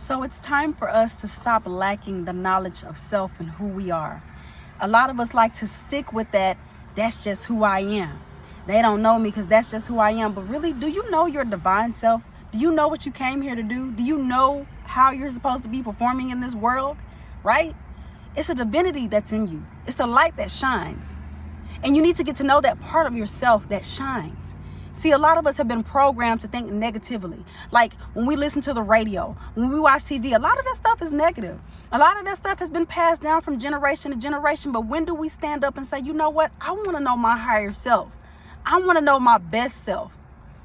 So it's time for us to stop lacking the knowledge of self and who we are. A lot of us like to stick with that. That's just who I am. They don't know me because that's just who I am. But really, do you know your divine self? Do you know what you came here to do? Do you know how you're supposed to be performing in this world? Right? It's a divinity that's in you. It's a light that shines. And you need to get to know that part of yourself that shines. See, a lot of us have been programmed to think negatively. Like when we listen to the radio, when we watch TV, a lot of that stuff is negative. A lot of that stuff has been passed down from generation to generation. But when do we stand up and say, you know what? I want to know my higher self. I want to know my best self.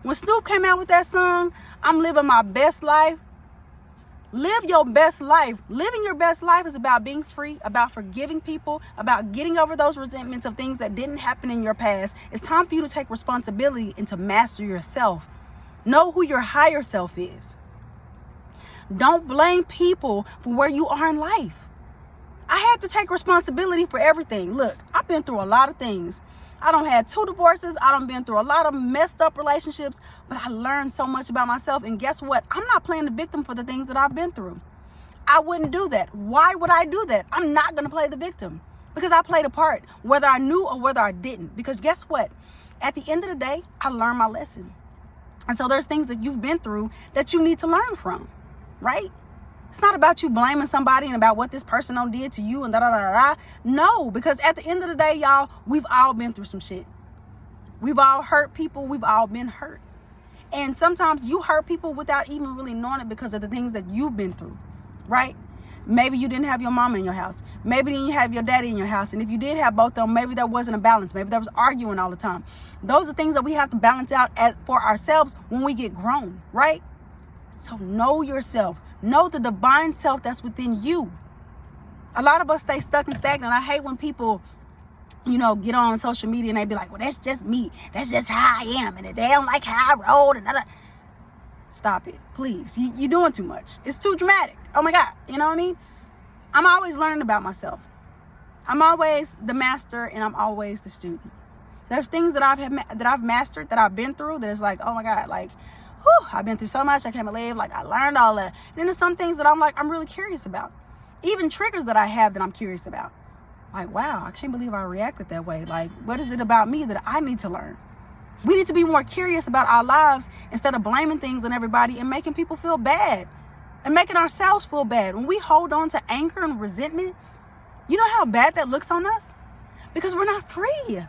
When Snoop came out with that song, I'm living my best life. Live your best life. Living your best life is about being free, about forgiving people, about getting over those resentments of things that didn't happen in your past. It's time for you to take responsibility and to master yourself. Know who your higher self is. Don't blame people for where you are in life. I had to take responsibility for everything. Look, I've been through a lot of things. I done had 2 divorces. I done been through a lot of messed up relationships, but I learned so much about myself. And guess what? I'm not playing the victim for the things that I've been through. I wouldn't do that. Why would I do that? I'm not going to play the victim because I played a part, whether I knew or whether I didn't. Because guess what? At the end of the day, I learned my lesson. And so there's things that you've been through that you need to learn from, right? It's not about you blaming somebody and about what this person did to you and da-da-da-da. No, because at the end of the day, y'all, we've all been through some shit. We've all hurt people. We've all been hurt. And sometimes you hurt people without even really knowing it because of the things that you've been through, right? Maybe you didn't have your mama in your house. Maybe you didn't have your daddy in your house. And if you did have both of them, maybe there wasn't a balance. Maybe there was arguing all the time. Those are things that we have to balance out for ourselves when we get grown, right? So know yourself. Know the divine self that's within you. A lot of us stay stuck and stagnant. I hate when people, get on social media and they be like, well, that's just me. That's just how I am. And if they don't like how I rolled and stop it, please. You're doing too much. It's too dramatic. Oh my God. You know what I mean? I'm always learning about myself. I'm always the master and I'm always the student. There's things that I've mastered, that I've been through, that is like, oh my God, like, whew, I've been through so much. I can't believe, like, I learned all that. And then there's some things that I'm really curious about. Even triggers that I have that I'm curious about. Like, wow, I can't believe I reacted that way. Like, what is it about me that I need to learn? We need to be more curious about our lives instead of blaming things on everybody and making people feel bad and making ourselves feel bad. When we hold on to anger and resentment, you know how bad that looks on us? Because we're not free.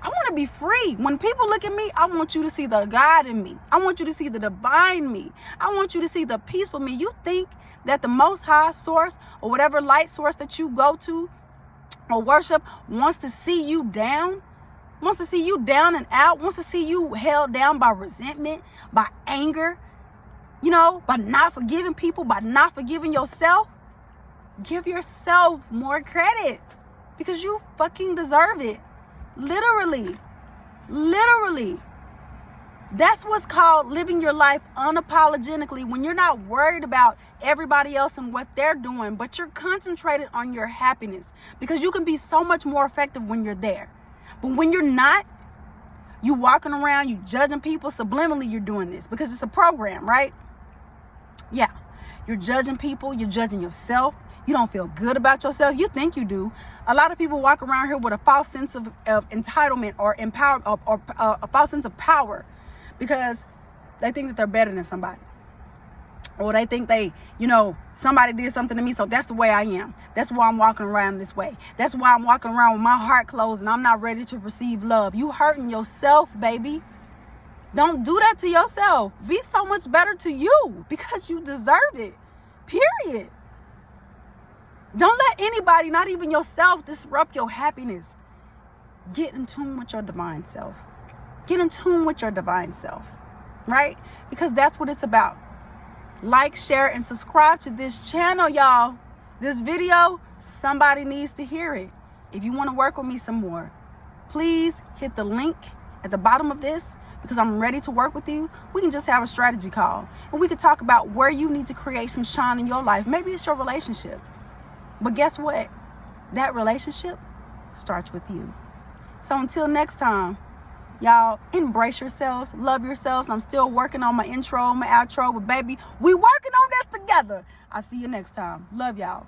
I want to be free. When people look at me, I want you to see the God in me. I want you to see the divine me. I want you to see the peaceful me. You think that the most high source or whatever light source that you go to or worship wants to see you down? Wants to see you down and out? Wants to see you held down by resentment, by anger, by not forgiving people, by not forgiving yourself? Give yourself more credit because you fucking deserve it. Literally. That's what's called living your life unapologetically, when you're not worried about everybody else and what they're doing, but you're concentrated on your happiness, because you can be so much more effective when you're there. But when you're not, you walking around, you judging people. Subliminally, you're doing this because it's a program, right? Yeah. You're judging people. You're judging yourself. You don't feel good about yourself. You think you do. A lot of people walk around here with a false sense of entitlement or empower or a false sense of power because they think that they're better than somebody. Or they think somebody did something to me, so that's the way I am. That's why I'm walking around this way. That's why I'm walking around with my heart closed and I'm not ready to receive love. You hurting yourself, baby. Don't do that to yourself. Be so much better to you because you deserve it. Period. Don't let anybody, not even yourself, disrupt your happiness. Get in tune with your divine self. Get in tune with your divine self, right? Because that's what it's about. Like, share, and subscribe to this channel, y'all. This video, somebody needs to hear it. If you want to work with me some more, please hit the link at the bottom of this because I'm ready to work with you. We can just have a strategy call and we could talk about where you need to create some shine in your life. Maybe it's your relationship. But guess what? That relationship starts with you. So until next time, y'all, embrace yourselves, love yourselves. I'm still working on my intro, my outro, but baby, we working on this together. together. I'll see you next time. Love y'all.